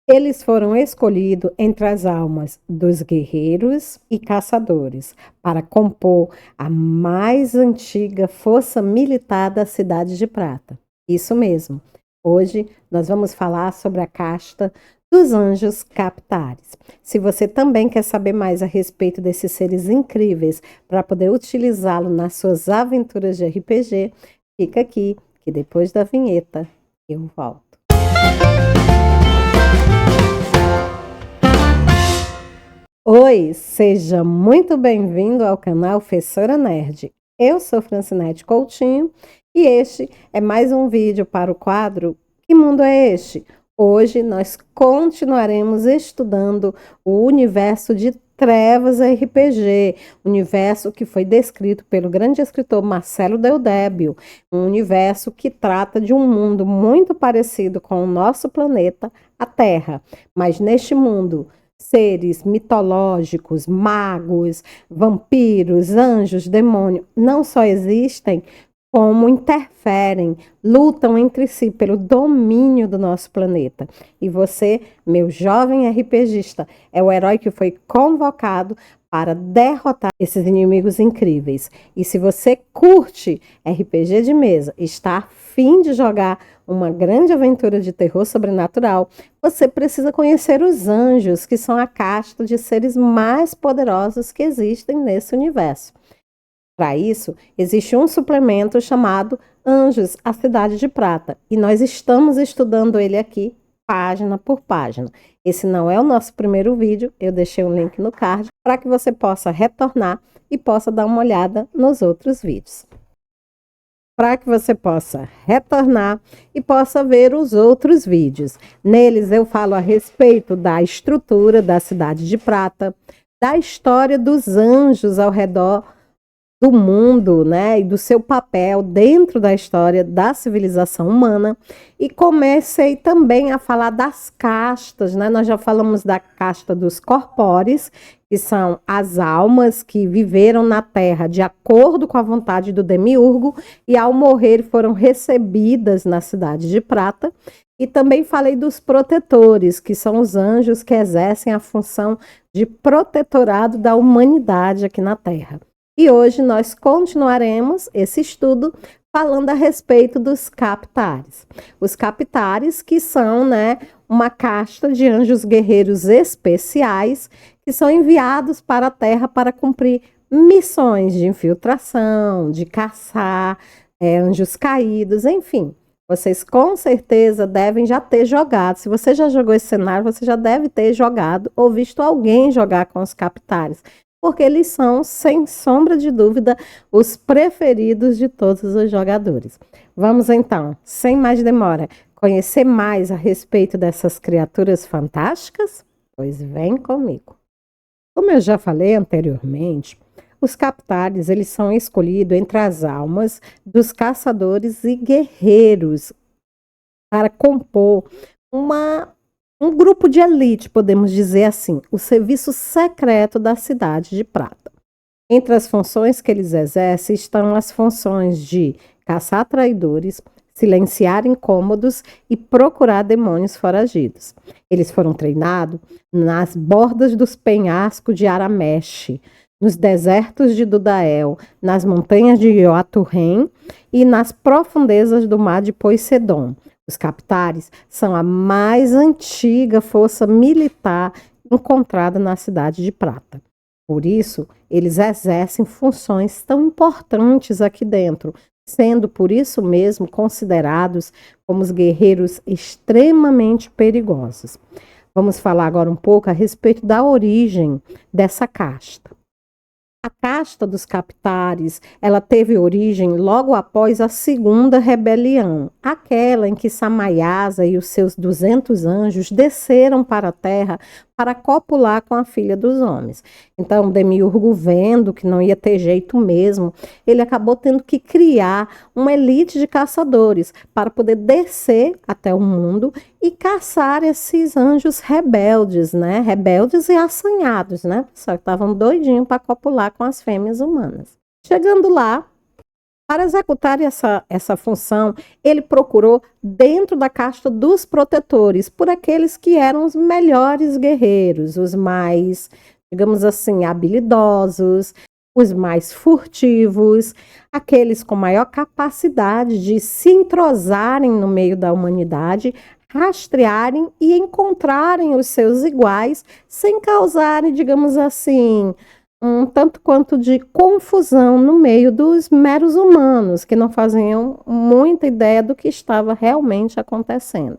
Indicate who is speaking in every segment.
Speaker 1: Eles foram escolhidos entre as almas dos guerreiros e caçadores para compor a mais antiga força militar da Cidade de Prata. Isso mesmo. Hoje nós vamos falar sobre a casta dos anjos captares. Se você também quer saber mais a respeito desses seres incríveis para poder utilizá-lo nas suas aventuras de RPG, fica aqui que depois da vinheta eu volto. Oi, seja muito bem-vindo ao canal Fessora Nerd. Eu sou Francinete Coutinho e este é mais um vídeo para o quadro Que Mundo é Este? Hoje nós continuaremos estudando o universo de Trevas RPG, universo que foi descrito pelo grande escritor Marcelo Del Débio, um universo que trata de um mundo muito parecido com o nosso planeta, a Terra, mas neste mundo seres mitológicos, magos, vampiros, anjos, demônios, não só existem, como interferem, lutam entre si pelo domínio do nosso planeta. E você, meu jovem RPGista, é o herói que foi convocado para derrotar esses inimigos incríveis. E se você curte RPG de mesa, está a fim de jogar uma grande aventura de terror sobrenatural, você precisa conhecer os anjos, que são a casta de seres mais poderosos que existem nesse universo. Para isso, existe um suplemento chamado Anjos, a Cidade de Prata, e nós estamos estudando ele aqui, página por página. Esse não é o nosso primeiro vídeo, eu deixei um link no card para que você possa retornar e possa dar uma olhada nos outros vídeos. Para que você possa retornar e possa ver os outros vídeos. Neles eu falo a respeito da estrutura da Cidade de Prata, da história dos anjos ao redor do mundo, né, e do seu papel dentro da história da civilização humana, e comecei também a falar das castas, né? Nós já falamos da casta dos corpóreos, que são as almas que viveram na Terra de acordo com a vontade do demiurgo e ao morrer foram recebidas na Cidade de Prata. E também falei dos protetores, que são os anjos que exercem a função de protetorado da humanidade aqui na Terra. E hoje nós continuaremos esse estudo falando a respeito dos captares. Os captares que são, né, uma casta de anjos guerreiros especiais que são enviados para a Terra para cumprir missões de infiltração, de caçar anjos caídos, enfim. Vocês com certeza devem já ter jogado. Se você já jogou esse cenário, você já deve ter jogado ou visto alguém jogar com os captares, porque eles são, sem sombra de dúvida, os preferidos de todos os jogadores. Vamos então, sem mais demora, conhecer mais a respeito dessas criaturas fantásticas? Pois vem comigo. Como eu já falei anteriormente, os captares eles são escolhidos entre as almas dos caçadores e guerreiros para compor um grupo de elite, podemos dizer assim, o serviço secreto da Cidade de Prata. Entre as funções que eles exercem estão as funções de caçar traidores, silenciar incômodos e procurar demônios foragidos. Eles foram treinados nas bordas dos penhascos de Aramesh, nos desertos de Dudael, nas montanhas de Joaturren e nas profundezas do mar de Poseidon. Os captares são a mais antiga força militar encontrada na Cidade de Prata. Por isso, eles exercem funções tão importantes aqui dentro, sendo por isso mesmo considerados como os guerreiros extremamente perigosos. Vamos falar agora um pouco a respeito da origem dessa casta. A casta dos captares, ela teve origem logo após a segunda rebelião, aquela em que Samayasa e os seus 200 anjos desceram para a terra para copular com a filha dos homens. Então, Demiurgo, vendo que não ia ter jeito mesmo, ele acabou tendo que criar uma elite de caçadores para poder descer até o mundo e caçar esses anjos rebeldes, né? Rebeldes e assanhados, né? Só que estavam doidinhos para copular com as fêmeas humanas. Chegando lá, Para executar essa função, ele procurou dentro da casta dos protetores, por aqueles que eram os melhores guerreiros, os mais, digamos assim, habilidosos, os mais furtivos, aqueles com maior capacidade de se entrosarem no meio da humanidade, rastrearem e encontrarem os seus iguais sem causarem, digamos assim, um tanto quanto de confusão no meio dos meros humanos, que não faziam muita ideia do que estava realmente acontecendo.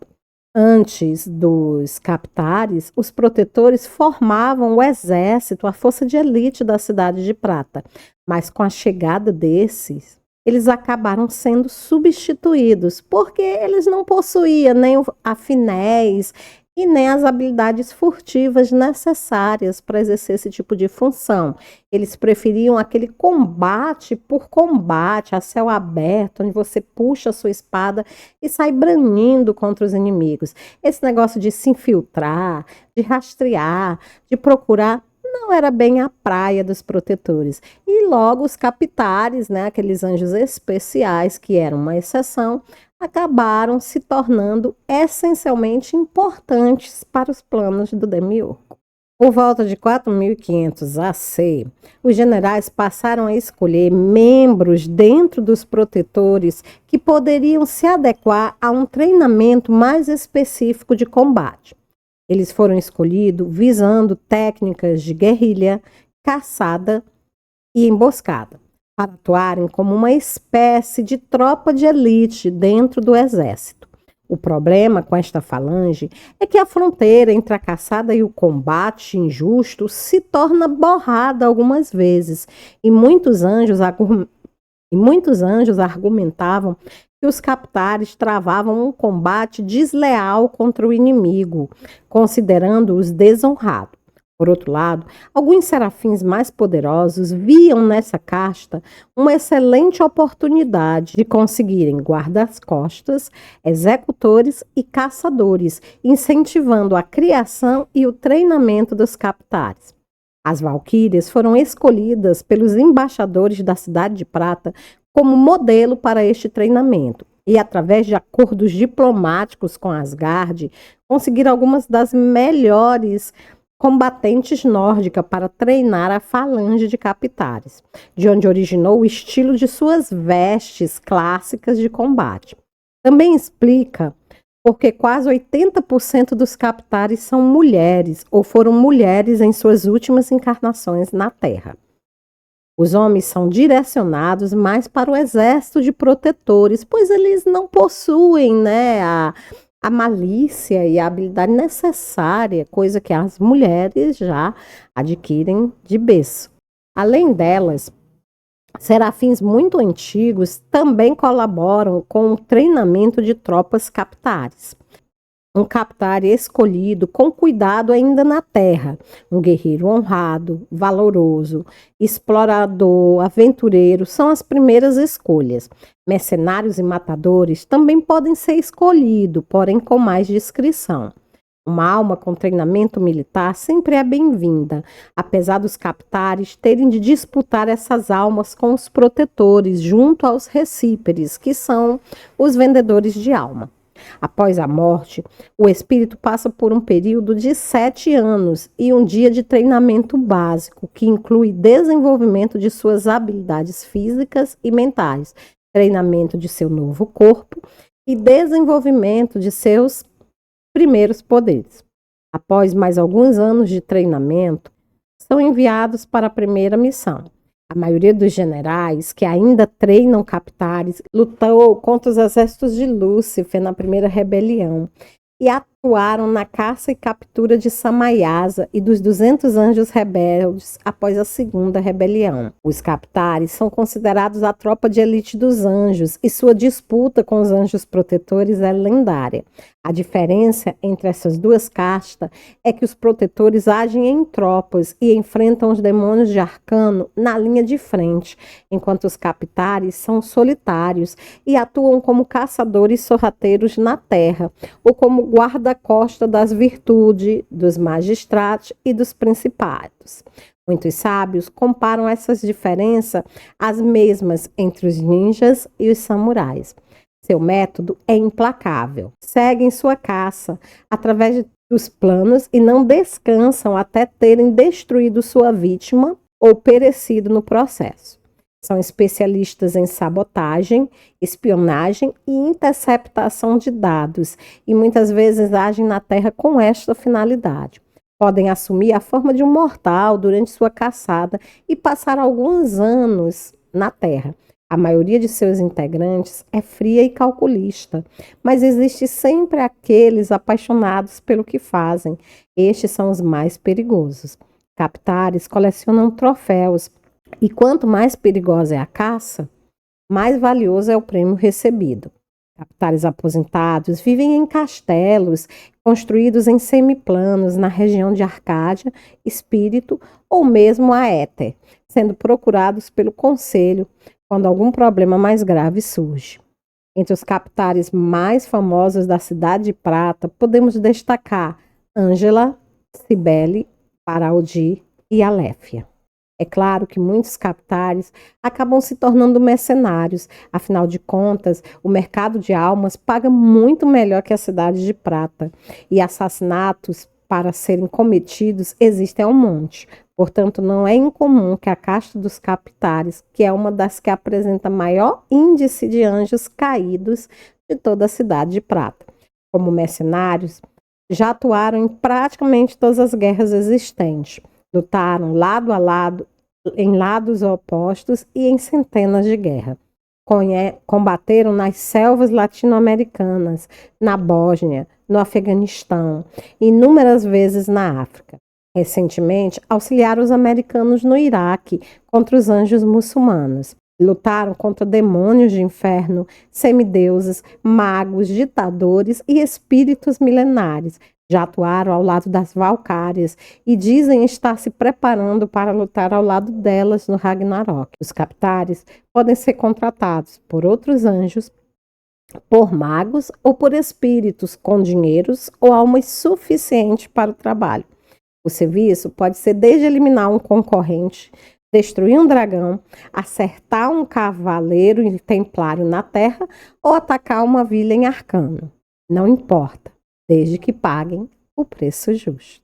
Speaker 1: Antes dos captares, os protetores formavam o exército, a força de elite da Cidade de Prata. Mas com a chegada desses, eles acabaram sendo substituídos, porque eles não possuíam nem a finés e nem as habilidades furtivas necessárias para exercer esse tipo de função. Eles preferiam aquele combate por combate, a céu aberto, onde você puxa a sua espada e sai branindo contra os inimigos. Esse negócio de se infiltrar, de rastrear, de procurar, não era bem a praia dos protetores. E logo os captares, né, aqueles anjos especiais, que eram uma exceção, acabaram se tornando essencialmente importantes para os planos do Demiurgo. Por volta de 4500 AC, os generais passaram a escolher membros dentro dos protetores que poderiam se adequar a um treinamento mais específico de combate. Eles foram escolhidos visando técnicas de guerrilha, caçada e emboscada, para atuarem como uma espécie de tropa de elite dentro do exército. O problema com esta falange é que a fronteira entre a caçada e o combate injusto se torna borrada algumas vezes, e muitos anjos argumentavam que os captares travavam um combate desleal contra o inimigo, considerando-os desonrados. Por outro lado, alguns serafins mais poderosos viam nessa casta uma excelente oportunidade de conseguirem guardas-costas, executores e caçadores, incentivando a criação e o treinamento dos captares. As valquírias foram escolhidas pelos embaixadores da Cidade de Prata como modelo para este treinamento e, através de acordos diplomáticos com Asgard, conseguiram algumas das melhores combatentes nórdica para treinar a falange de captares, de onde originou o estilo de suas vestes clássicas de combate. Também explica porque quase 80% dos captares são mulheres ou foram mulheres em suas últimas encarnações na Terra. Os homens são direcionados mais para o exército de protetores, pois eles não possuem, né, a malícia e a habilidade necessária, coisa que as mulheres já adquirem de berço. Além delas, serafins muito antigos também colaboram com o treinamento de tropas captares. Um captar escolhido com cuidado ainda na terra, um guerreiro honrado, valoroso, explorador, aventureiro são as primeiras escolhas. Mercenários e matadores também podem ser escolhidos, porém com mais discrição. Uma alma com treinamento militar sempre é bem-vinda, apesar dos captares terem de disputar essas almas com os protetores junto aos recíperes, que são os vendedores de alma. Após a morte, o espírito passa por um período de 7 anos e um dia de treinamento básico, que inclui desenvolvimento de suas habilidades físicas e mentais, treinamento de seu novo corpo e desenvolvimento de seus primeiros poderes. Após mais alguns anos de treinamento, são enviados para a primeira missão. A maioria dos generais que ainda treinam captares lutou contra os exércitos de Lúcifer na primeira rebelião e atuaram na caça e captura de Samaiasa e dos 200 anjos rebeldes após a segunda rebelião. Os captares são considerados a tropa de elite dos anjos e sua disputa com os anjos protetores é lendária. A diferença entre essas duas castas é que os protetores agem em tropas e enfrentam os demônios de arcano na linha de frente, enquanto os captares são solitários e atuam como caçadores sorrateiros na terra, ou como guarda-costa das virtudes, dos magistrados e dos principados. Muitos sábios comparam essas diferenças às mesmas entre os ninjas e os samurais. Seu método é implacável. Seguem sua caça através dos planos e não descansam até terem destruído sua vítima ou perecido no processo. São especialistas em sabotagem, espionagem e interceptação de dados e muitas vezes agem na Terra com esta finalidade. Podem assumir a forma de um mortal durante sua caçada e passar alguns anos na Terra. A maioria de seus integrantes é fria e calculista, mas existe sempre aqueles apaixonados pelo que fazem. Estes são os mais perigosos. Captares colecionam troféus e quanto mais perigosa é a caça, mais valioso é o prêmio recebido. Captares aposentados vivem em castelos construídos em semiplanos na região de Arcádia, Espírito ou mesmo a Éter, sendo procurados pelo conselho quando algum problema mais grave surge. Entre os captares mais famosos da Cidade de Prata, podemos destacar Ângela, Cibele, Paraudi e Aléfia. É claro que muitos captares acabam se tornando mercenários, afinal de contas, o mercado de almas paga muito melhor que a Cidade de Prata, e assassinatos para serem cometidos existem ao monte. Portanto, não é incomum que a casta dos captares, que é uma das que apresenta maior índice de anjos caídos de toda a Cidade de Prata, como mercenários, já atuaram em praticamente todas as guerras existentes. Lutaram lado a lado, em lados opostos e em centenas de guerras. Combateram nas selvas latino-americanas, na Bósnia, no Afeganistão e inúmeras vezes na África. Recentemente, auxiliaram os americanos no Iraque contra os anjos muçulmanos. Lutaram contra demônios de inferno, semideuses, magos, ditadores e espíritos milenares. Já atuaram ao lado das Valcárias e dizem estar se preparando para lutar ao lado delas no Ragnarok. Os captares podem ser contratados por outros anjos, por magos ou por espíritos com dinheiros ou almas suficientes para o trabalho. O serviço pode ser desde eliminar um concorrente, destruir um dragão, acertar um cavaleiro templário na terra ou atacar uma vila em Arcano. Não importa, desde que paguem o preço justo.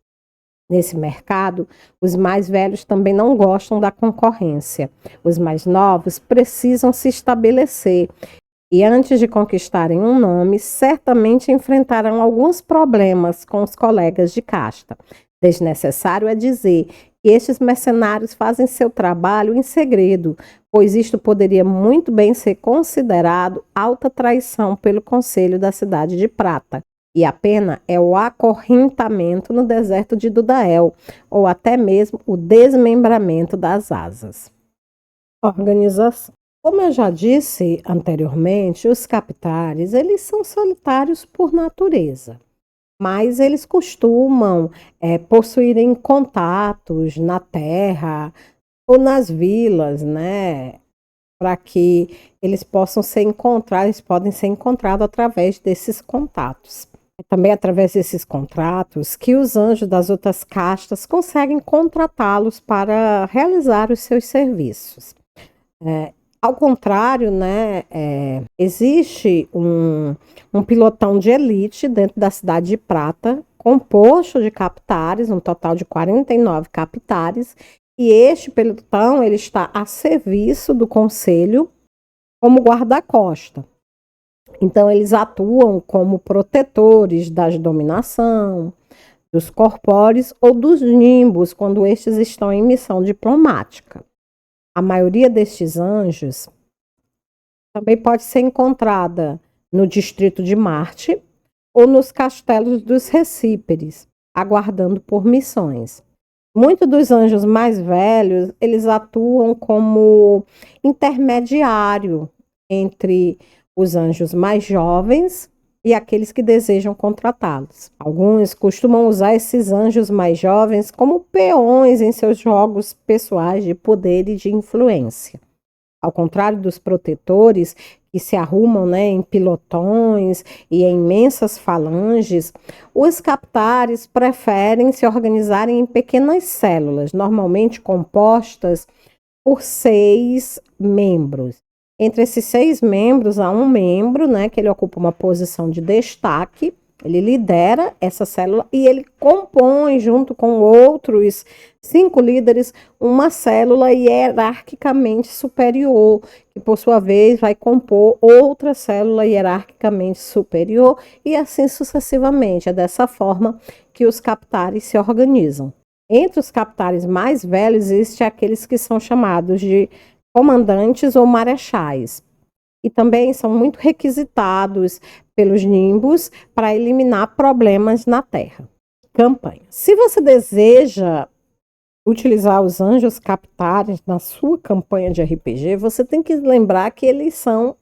Speaker 1: Nesse mercado, os mais velhos também não gostam da concorrência. Os mais novos precisam se estabelecer e, antes de conquistarem um nome, certamente enfrentarão alguns problemas com os colegas de casta. Desnecessário é dizer que estes mercenários fazem seu trabalho em segredo, pois isto poderia muito bem ser considerado alta traição pelo Conselho da Cidade de Prata. E a pena é o acorrentamento no deserto de Dudael, ou até mesmo o desmembramento das asas. Organização. Como eu já disse anteriormente, os captares, eles são solitários por natureza. Mas eles costumam possuírem contatos na terra ou nas vilas, né? Para que eles possam ser encontrados, eles podem ser encontrados através desses contatos. É também através desses contratos que os anjos das outras castas conseguem contratá-los para realizar os seus serviços. Ao contrário, né, existe um pilotão de elite dentro da Cidade de Prata, composto de captares, um total de 49 captares, e este pelotão ele está a serviço do conselho como guarda-costa. Então, eles atuam como protetores da dominação, dos corpóreos ou dos nimbos, quando estes estão em missão diplomática. A maioria destes anjos também pode ser encontrada no distrito de Marte ou nos castelos dos Recíperes, aguardando por missões. Muitos dos anjos mais velhos, eles atuam como intermediário entre os anjos mais jovens e aqueles que desejam contratá-los. Alguns costumam usar esses anjos mais jovens como peões em seus jogos pessoais de poder e de influência. Ao contrário dos protetores, que se arrumam, né, em pilotões e em imensas falanges, os captares preferem se organizarem em pequenas células, normalmente compostas por 6 membros. Entre esses 6 membros, há um membro, né, que ele ocupa uma posição de destaque, ele lidera essa célula e ele compõe, junto com outros 5 líderes, uma célula hierarquicamente superior, que por sua vez vai compor outra célula hierarquicamente superior e assim sucessivamente. É dessa forma que os captares se organizam. Entre os captares mais velhos, existem aqueles que são chamados de comandantes ou marechais. E também são muito requisitados pelos nimbos para eliminar problemas na Terra. Campanha. Se você deseja utilizar os anjos captares na sua campanha de RPG, você tem que lembrar que eles são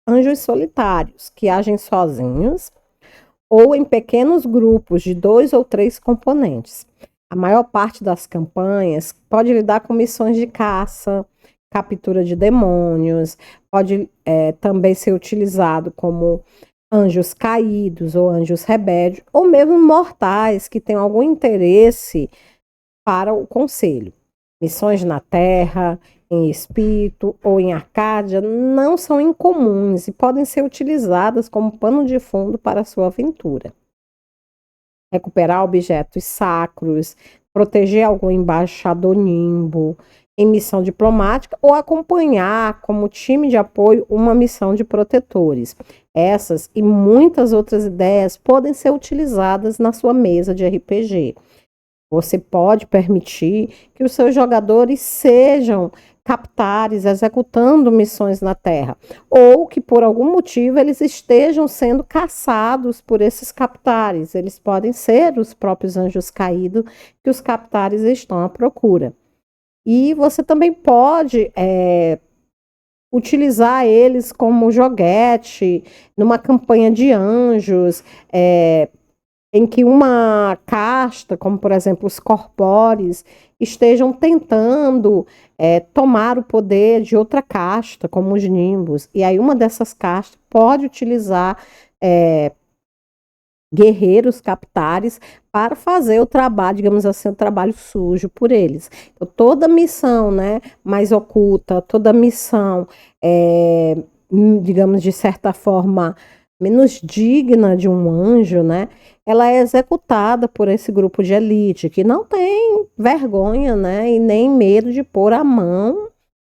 Speaker 1: anjos solitários, que agem sozinhos ou em pequenos grupos de 2 ou 3 componentes. A maior parte das campanhas pode lidar com missões de caça, captura de demônios, pode também ser utilizado como anjos caídos ou anjos rebeldes, ou mesmo mortais que têm algum interesse para o conselho. Missões na Terra, em Espírito ou em Arcádia não são incomuns e podem ser utilizadas como pano de fundo para a sua aventura. Recuperar objetos sacros, proteger algum embaixador nimbo em missão diplomática ou acompanhar como time de apoio uma missão de protetores. Essas e muitas outras ideias podem ser utilizadas na sua mesa de RPG. Você pode permitir que os seus jogadores sejam captares executando missões na Terra, ou que por algum motivo eles estejam sendo caçados por esses captares. Eles podem ser os próprios anjos caídos que os captares estão à procura. E você também pode utilizar eles como joguete numa campanha de anjos, em que uma casta, como por exemplo os corpóreos, estejam tentando tomar o poder de outra casta, como os nimbos. E aí uma dessas castas pode utilizar guerreiros captares para fazer o trabalho, digamos assim, o trabalho sujo por eles. Então, toda missão, né, mais oculta, toda missão, digamos, de certa forma, menos digna de um anjo, né, ela é executada por esse grupo de elite, que não tem vergonha, né, e nem medo de pôr a mão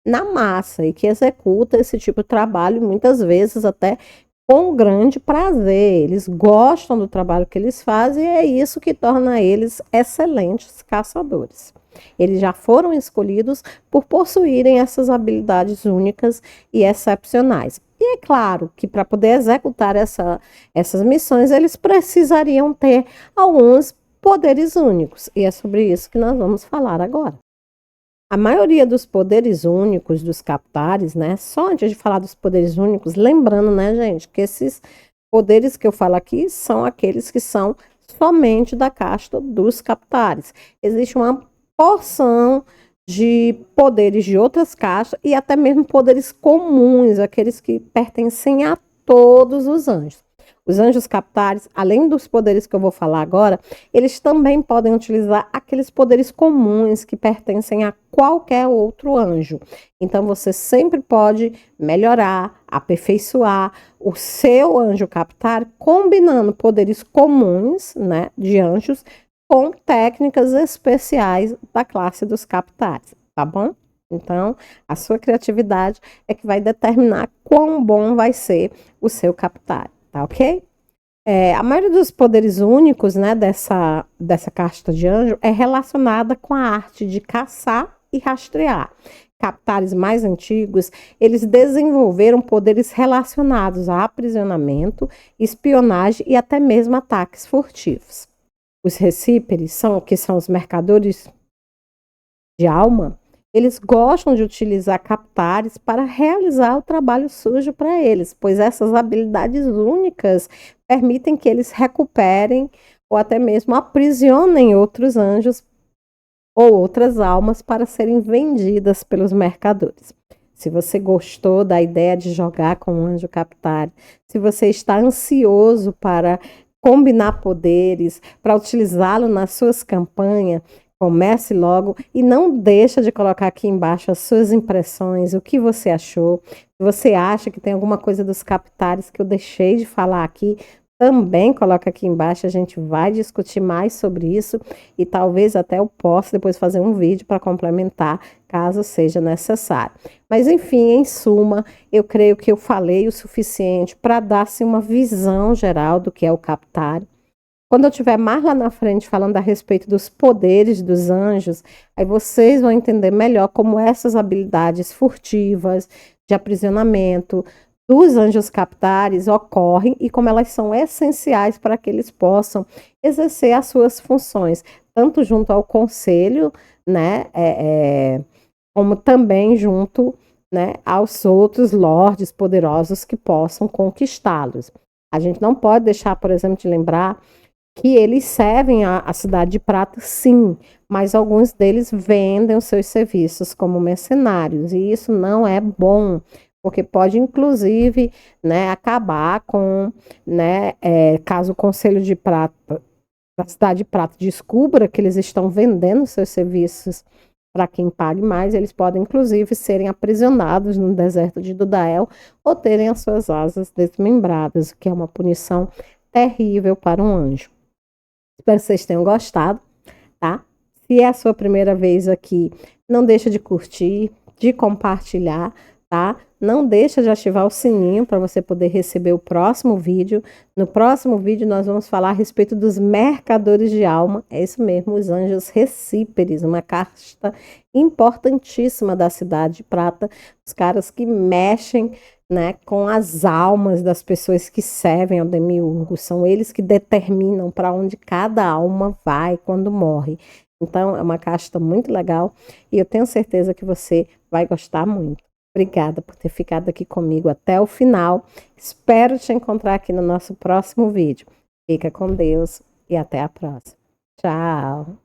Speaker 1: na massa, e que executa esse tipo de trabalho, muitas vezes até com grande prazer. Eles gostam do trabalho que eles fazem e é isso que torna eles excelentes caçadores. Eles já foram escolhidos por possuírem essas habilidades únicas e excepcionais. E é claro que para poder executar essas missões, eles precisariam ter alguns poderes únicos. E é sobre isso que nós vamos falar agora. A maioria dos poderes únicos dos captares, né? Só antes de falar dos poderes únicos, lembrando, né, gente, que esses poderes que eu falo aqui são aqueles que são somente da casta dos captares. Existe uma porção de poderes de outras castas e até mesmo poderes comuns, aqueles que pertencem a todos os anjos. Os anjos captares, além dos poderes que eu vou falar agora, eles também podem utilizar aqueles poderes comuns que pertencem a qualquer outro anjo. Então, você sempre pode melhorar, aperfeiçoar o seu anjo captar, combinando poderes comuns, né, de anjos com técnicas especiais da classe dos captares, tá bom? Então, a sua criatividade é que vai determinar quão bom vai ser o seu captar. Tá ok? A maioria dos poderes únicos, né, dessa casta de anjo é relacionada com a arte de caçar e rastrear. Captares mais antigos, eles desenvolveram poderes relacionados a aprisionamento, espionagem e até mesmo ataques furtivos. Os recíperes, que são os mercadores de alma, eles gostam de utilizar captares para realizar o trabalho sujo para eles, pois essas habilidades únicas permitem que eles recuperem ou até mesmo aprisionem outros anjos ou outras almas para serem vendidas pelos mercadores. Se você gostou da ideia de jogar com o anjo Captare, se você está ansioso para combinar poderes, para utilizá-lo nas suas campanhas, comece logo e não deixa de colocar aqui embaixo as suas impressões, o que você achou. Se você acha que tem alguma coisa dos Captares que eu deixei de falar aqui, também coloca aqui embaixo, a gente vai discutir mais sobre isso e talvez até eu possa depois fazer um vídeo para complementar, caso seja necessário. Mas enfim, em suma, eu creio que eu falei o suficiente para dar-se uma visão geral do que é o Captar. Quando eu estiver mais lá na frente falando a respeito dos poderes dos anjos, aí vocês vão entender melhor como essas habilidades furtivas, de aprisionamento, dos anjos captares ocorrem e como elas são essenciais para que eles possam exercer as suas funções, tanto junto ao conselho, né, como também junto, né, aos outros lordes poderosos que possam conquistá-los. A gente não pode deixar, por exemplo, de lembrar que eles servem a cidade de Prata, sim, mas alguns deles vendem os seus serviços como mercenários, e isso não é bom, porque pode, inclusive, né, acabar com, né, caso o Conselho de Prata, da cidade de Prata, descubra que eles estão vendendo seus serviços para quem pague mais, eles podem, inclusive, serem aprisionados no deserto de Dudael ou terem as suas asas desmembradas, o que é uma punição terrível para um anjo. Espero que vocês tenham gostado, tá? Se é a sua primeira vez aqui, não deixa de curtir, de compartilhar, tá? Não deixa de ativar o sininho para você poder receber o próximo vídeo. No próximo vídeo nós vamos falar a respeito dos mercadores de alma, é isso mesmo, os anjos recíperes, uma casta importantíssima da cidade de Prata, os caras que mexem, né, com as almas das pessoas que servem ao demiurgo, são eles que determinam para onde cada alma vai quando morre. Então é uma casta muito legal e eu tenho certeza que você vai gostar muito. Obrigada por ter ficado aqui comigo até o final. Espero te encontrar aqui no nosso próximo vídeo. Fica com Deus e até a próxima. Tchau!